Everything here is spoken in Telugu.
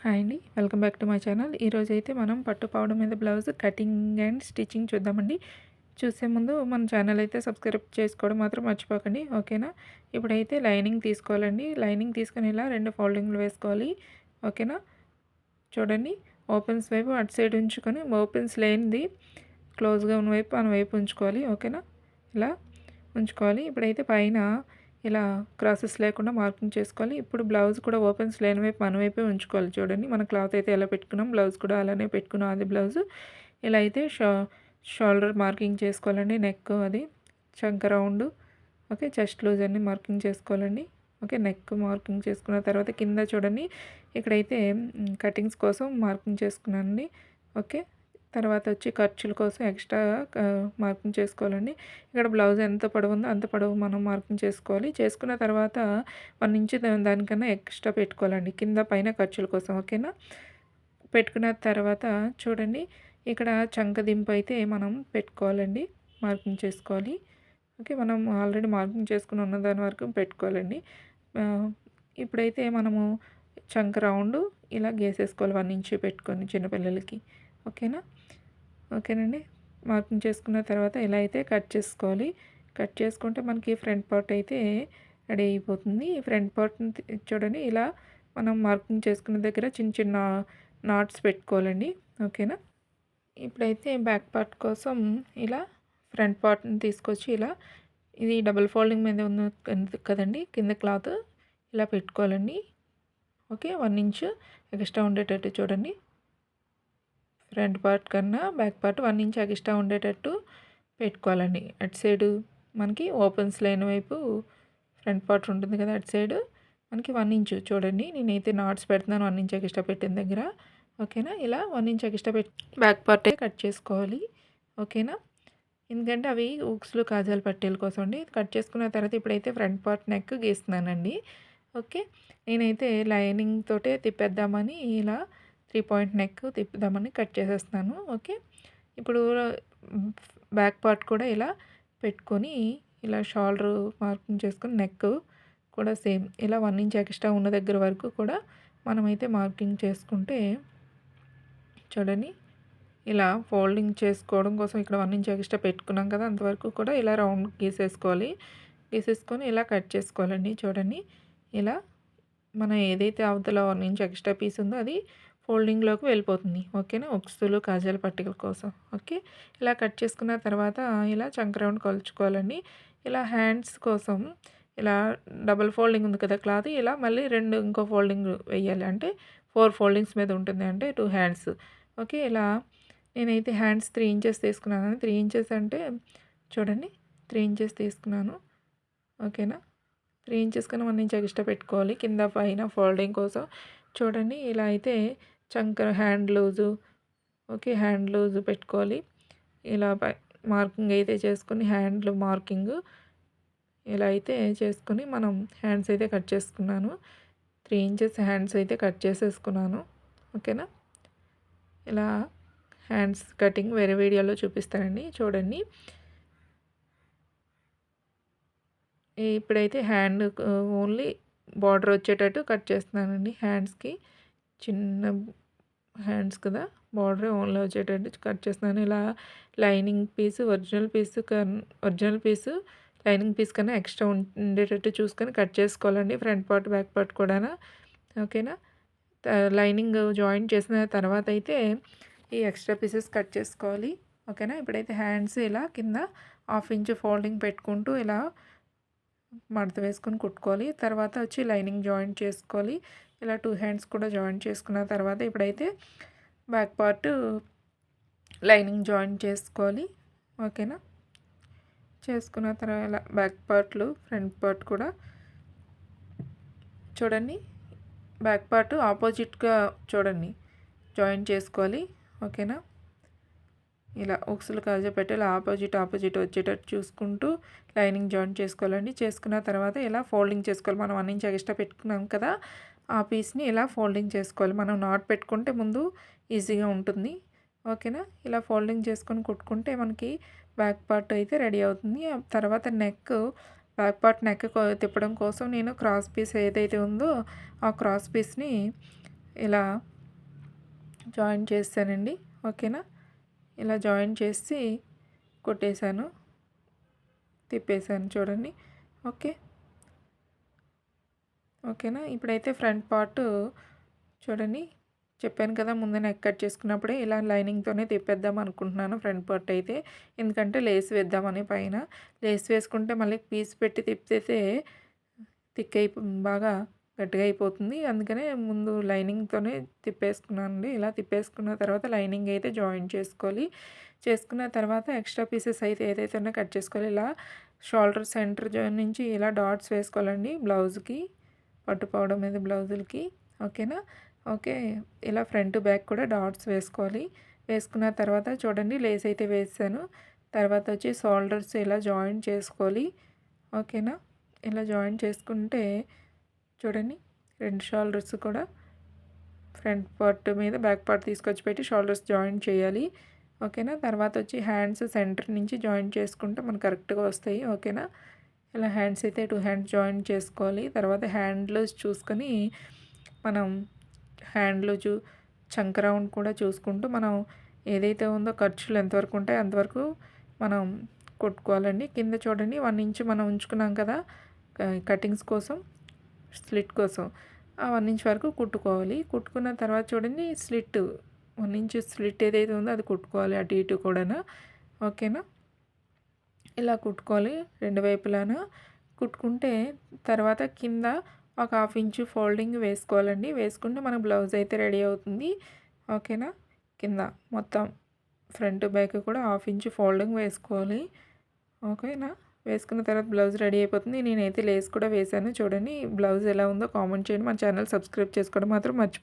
హాయ్ అండి, welcome back to my channel. ఈరోజైతే మనం పట్టు పౌడర్ మీద బ్లౌజ్ కటింగ్ అండ్ స్టిచ్చింగ్ చూద్దామండి. చూసే ముందు మన ఛానల్ అయితే సబ్స్క్రైబ్ చేసుకోవడం మాత్రం మర్చిపోకండి, ఓకేనా. ఇప్పుడైతే లైనింగ్ తీసుకోవాలండి. లైనింగ్ తీసుకొని ఇలా 2 ఫోల్డింగ్లు వేసుకోవాలి, ఓకేనా. చూడండి, ఓపెన్స్ వైపు అటు సైడ్ ఉంచుకొని ఓపెన్స్ లేనిది క్లోజ్గా ఉన్న వైపు మన వైపు ఉంచుకోవాలి, ఓకేనా. ఇలా ఉంచుకోవాలి. ఇప్పుడైతే పైన ఇలా క్రాసెస్ లేకుండా మార్కింగ్ చేసుకోవాలి. ఇప్పుడు బ్లౌజ్ కూడా ఓపెన్స్ లేని వైపు మన వైపే ఉంచుకోవాలి. చూడండి, మన క్లాత్ అయితే ఎలా పెట్టుకున్నాం, బ్లౌజ్ కూడా అలానే పెట్టుకున్నాం. అది బ్లౌజ్ ఇలా అయితే షోల్డర్ మార్కింగ్ చేసుకోవాలండి. నెక్ అది చంక రౌండ్, ఓకే. చెస్ట్ లూజ్ అన్ని మార్కింగ్ చేసుకోవాలండి, ఓకే. నెక్ మార్కింగ్ చేసుకున్న తర్వాత కింద చూడండి, ఇక్కడైతే కటింగ్స్ కోసం మార్కింగ్ చేసుకున్నానండి, ఓకే. తర్వాత వచ్చి ఖర్చుల కోసం ఎక్స్ట్రా మార్కింగ్ చేసుకోవాలండి. ఇక్కడ బ్లౌజ్ ఎంత పొడవు ఉందో అంత పొడవు మనం మార్కింగ్ చేసుకోవాలి. చేసుకున్న తర్వాత 1 ఇంచ్ దానికన్నా ఎక్స్ట్రా పెట్టుకోవాలండి కింద పైన ఖర్చుల కోసం, ఓకేనా. పెట్టుకున్న తర్వాత చూడండి, ఇక్కడ చంకదింపు అయితే మనం పెట్టుకోవాలండి, మార్కింగ్ చేసుకోవాలి, ఓకే. మనం ఆల్రెడీ మార్కింగ్ చేసుకుని ఉన్న దాని వరకు పెట్టుకోవాలండి. ఇప్పుడైతే మనము చంక రౌండ్ ఇలా గీసేసుకోవాలి 1 ఇంచ్ పెట్టుకొని చిన్నపిల్లలకి, ఓకేనా. ఓకేనండి, మార్కింగ్ చేసుకున్న తర్వాత ఇలా అయితే కట్ చేసుకోవాలి. కట్ చేసుకుంటే మనకి ఫ్రంట్ పార్ట్ అయితే రెడీ అయిపోతుంది. ఈ ఫ్రంట్ పార్ట్ని చూడండి, ఇలా మనం మార్కింగ్ చేసుకున్న దగ్గర చిన్న చిన్న నాట్స్ పెట్టుకోవాలండి, ఓకేనా. ఇప్పుడైతే బ్యాక్ పార్ట్ కోసం ఇలా ఫ్రంట్ పార్ట్ని తీసుకొచ్చి ఇలా ఇది డబుల్ ఫోల్డింగ్ మీద ఉంది కదండి, కింద క్లాత్ ఇలా పెట్టుకోవాలండి, ఓకే. 1 ఇంచ్ ఎక్స్ట్రా ఉండేటట్టు చూడండి. ఫ్రంట్ పార్ట్ కన్నా బ్యాక్ పార్ట్ 1 ఇంచ్ ఎక్స్ట్రా ఉండేటట్టు పెట్టుకోవాలండి. అటు సైడు మనకి ఓపెన్స్ లేని వైపు ఫ్రంట్ పార్ట్ ఉంటుంది కదా, అటు సైడు మనకి 1 ఇంచు చూడండి. నేనైతే నాట్స్ పెడుతున్నాను 1 ఇంచ్ ఎక్స్ట్రా పెట్టిన దగ్గర, ఓకేనా. ఇలా 1 ఇంచ్ ఎక్స్ట్రా పెట్టి బ్యాక్ పార్టే కట్ చేసుకోవాలి, ఓకేనా. ఎందుకంటే అవి ఊక్స్లు కాజాల పట్టీల కోసం అండి. కట్ చేసుకున్న తర్వాత ఇప్పుడైతే ఫ్రంట్ పార్ట్ నెక్ గీస్తున్నానండి, ఓకే. నేనైతే లైనింగ్ తోటే తిప్పేద్దామని ఇలా 3 పాయింట్ నెక్ తిప్పుదామని కట్ చేసేస్తున్నాను, ఓకే. ఇప్పుడు బ్యాక్ పార్ట్ కూడా ఇలా పెట్టుకొని ఇలా షోల్డర్ మార్కింగ్ చేసుకొని నెక్ కూడా సేమ్ ఇలా 1 ఇంచ్ ఎక్స్ట్రా ఉన్న దగ్గర వరకు కూడా మనమైతే మార్కింగ్ చేసుకుంటే చూడండి, ఇలా ఫోల్డింగ్ చేసుకోవడం కోసం ఇక్కడ 1 ఇంచ్ ఎక్స్ట్రా పెట్టుకున్నాం కదా, అంతవరకు కూడా ఇలా రౌండ్ గీసేసుకోవాలి. గీసేసుకొని ఇలా కట్ చేసుకోవాలండి. చూడండి, ఇలా మనం ఏదైతే అవతల 1 ఇంచ్ ఎక్స్ట్రా పీస్ ఉందో అది ఫోల్డింగ్లోకి వెళ్ళిపోతుంది, ఓకేనా. ఉక్సులు కాజాల పట్టికల కోసం, ఓకే. ఇలా కట్ చేసుకున్న తర్వాత ఇలా చంక రౌండ్ కొలుచుకోవాలండి. ఇలా హ్యాండ్స్ కోసం ఇలా డబుల్ ఫోల్డింగ్ ఉంది కదా క్లాత్, ఇలా మళ్ళీ ఇంకో ఫోల్డింగ్ వేయాలి. అంటే 4 ఫోల్డింగ్స్ మీద ఉంటుంది, అంటే 2 హ్యాండ్స్, ఓకే. ఇలా నేనైతే హ్యాండ్స్ 3 ఇంచెస్ తీసుకున్నాను. 3 ఇంచెస్ అంటే చూడండి, 3 ఇంచెస్ తీసుకున్నాను, ఓకేనా. 3 ఇంచెస్ కన్నా 1 ఇంచ్ ఎక్స్ట్రా పెట్టుకోవాలి కింద పైన ఫోల్డింగ్ కోసం. చూడండి, ఇలా అయితే చంక hand loose, okay, hand loose పెట్టుకోవాలి. ఇలా మార్కింగ్ అయితే చేసుకొని హ్యాండ్లు మార్కింగ్ ఇలా అయితే చేసుకొని మనం హ్యాండ్స్ అయితే కట్ చేసుకున్నాను. 3 ఇంచెస్ హ్యాండ్స్ అయితే కట్ చేసేసుకున్నాను, ఓకేనా. ఇలా హ్యాండ్స్ కటింగ్ వేరే వీడియోలో చూపిస్తానండి, చూడండి. ఇప్పుడైతే హ్యాండ్ ఓన్లీ బార్డర్ వచ్చేటట్టు కట్ చేస్తున్నానండి. హ్యాండ్స్కి చిన్న హ్యాండ్స్ కదా, బార్డర్ ఓన్లీ వచ్చేటట్టు కట్ చేస్తున్నాను. ఇలా lining piece original piece lining piece కన్నా ఎక్స్ట్రా ఉండేటట్టు చూసుకొని కట్ చేసుకోవాలండి, ఫ్రంట్ పార్ట్ బ్యాక్ పార్ట్ కూడా, ఓకేనా. లైనింగ్ జాయిన్ చేసిన తర్వాత అయితే ఈ ఎక్స్ట్రా పీసెస్ కట్ చేసుకోవాలి, ఓకేనా. ఇప్పుడైతే హ్యాండ్స్ ఇలా కింద 1/2 ఇంచ్ ఫోల్డింగ్ పెట్టుకుంటూ ఇలా మడత వేసుకొని కుట్టుకోవాలి. తర్వాత వచ్చి లైనింగ్ జాయిన్ చేసుకోవాలి. ఇలా 2 హ్యాండ్స్ కూడా జాయిన్ చేసుకున్న తర్వాత ఇప్పుడైతే బ్యాక్ పార్ట్ లైనింగ్ జాయిన్ చేసుకోవాలి, ఓకేనా. చేసుకున్న తర్వాత ఇలా బ్యాక్ పార్ట్లు ఫ్రంట్ పార్ట్ కూడా చూడండి, బ్యాక్ పార్ట్ ఆపోజిట్గా చూడండి జాయిన్ చేసుకోవాలి, ఓకేనా. ఇలా ఉక్సులు కాజా పెట్టి ఇలా ఆపోజిట్ వచ్చేటట్టు చూసుకుంటూ లైనింగ్ జాయిన్ చేసుకోవాలండి. చేసుకున్న తర్వాత ఇలా ఫోల్డింగ్ చేసుకోవాలి. మనం 1 ఇంచ్ ఎక్స్ట్రా పెట్టుకున్నాం కదా, ఆ పీస్ని ఇలా ఫోల్డింగ్ చేసుకోవాలి. మనం నాట్ పెట్టుకుంటే ముందు ఈజీగా ఉంటుంది, ఓకేనా. ఇలా ఫోల్డింగ్ చేసుకొని కుట్టుకుంటే మనకి బ్యాక్ పార్ట్ అయితే రెడీ అవుతుంది. తర్వాత బ్యాక్ పార్ట్ నెక్ తిప్పడం కోసం నేను క్రాస్ పీస్ ఏదైతే ఉందో ఆ క్రాస్ పీస్ని ఇలా జాయిన్ చేస్తానండి. ఓకేనా, ఇలా జాయిన్ చేసి కొట్టేశాను, తిప్పేశాను చూడండి. ఓకేనా. ఇప్పుడైతే ఫ్రంట్ పార్ట్ చూడండి, చెప్పాను కదా ముందు నెక్ కట్ చేసుకున్నప్పుడే ఇలా లైనింగ్తోనే తిప్పేద్దాం అనుకుంటున్నాను ఫ్రంట్ పార్ట్ అయితే. ఎందుకంటే లేస్ వేద్దామని పైన. లేస్ వేసుకుంటే మళ్ళీ పీస్ పెట్టి తిప్పితే బాగా గట్టిగా అయిపోతుంది. అందుకనే ముందు లైనింగ్తోనే తిప్పేసుకున్నానండి. ఇలా తిప్పేసుకున్న తర్వాత లైనింగ్ అయితే జాయిన్ చేసుకోవాలి. చేసుకున్న తర్వాత ఎక్స్ట్రా పీసెస్ అయితే ఏదైతే ఉన్నాయో కట్ చేసుకోవాలి. ఇలా షోల్డర్ సెంటర్ నుంచి ఇలా డాట్స్ వేసుకోవాలండి బ్లౌజ్కి, పట్టుపోవడం మీద బ్లౌజులకి. ఓకేనా. ఇలా ఫ్రంట్ బ్యాక్ కూడా డాట్స్ వేసుకోవాలి. వేసుకున్న తర్వాత చూడండి లేస్ అయితే వేసాను. తర్వాత వచ్చి షోల్డర్స్ ఇలా జాయిన్ చేసుకోవాలి. ఓకేనా. ఇలా జాయిన్ చేసుకుంటే చూడండి 2 షోల్డర్స్ కూడా ఫ్రంట్ పార్ట్ మీద బ్యాక్ పార్ట్ తీసుకొచ్చి పెట్టి షోల్డర్స్ జాయిన్ చేయాలి. ఓకేనా. తర్వాత వచ్చి హ్యాండ్స్ సెంటర్ నుంచి జాయిన్ చేసుకుంటే మనకు కరెక్ట్గా వస్తాయి. ఓకేనా. ఇలా హ్యాండ్స్ అయితే 2 హ్యాండ్స్ జాయిన్ చేసుకోవాలి. తర్వాత హ్యాండ్లు చూసుకొని మనం హ్యాండ్లు చంక రౌండ్ కూడా చూసుకుంటూ మనం ఏదైతే ఉందో ఖర్చులు ఎంతవరకు ఉంటాయో అంతవరకు మనం కొట్టుకోవాలండి. కింద చూడండి 1 ఇంచ్ మనం ఉంచుకున్నాం కదా కటింగ్స్ కోసం, స్లిట్ కోసం. ఆ 1 ఇంచ్ వరకు కుట్టుకోవాలి. కుట్టుకున్న తర్వాత చూడండి 1 ఇంచ్ స్లిట్ ఏదైతే ఉందో అది కుట్టుకోవాలి అటు ఇటు కూడా. ఓకేనా. ఇలా కుట్టుకోవాలి 2 వైపులాన. కుట్టుకుంటే తర్వాత కింద ఒక 1/2 ఇంచు ఫోల్డింగ్ వేసుకోవాలండి. వేసుకుంటే మన బ్లౌజ్ అయితే రెడీ అవుతుంది. ఓకేనా. కింద మొత్తం ఫ్రంట్ బ్యాక్ కూడా 1/2 ఇంచు ఫోల్డింగ్ వేసుకోవాలి. ఓకేనా. వేసుకున్న తర్వాత బ్లౌజ్ రెడీ అయిపోతుంది. నేనైతే లేస్ కూడా వేసాను చూడండి. బ్లౌజ్ ఎలా ఉందో కామెంట్ చేయండి. మన ఛానల్ సబ్స్క్రైబ్ చేసుకోవడం మాత్రం మర్చిపోకండి.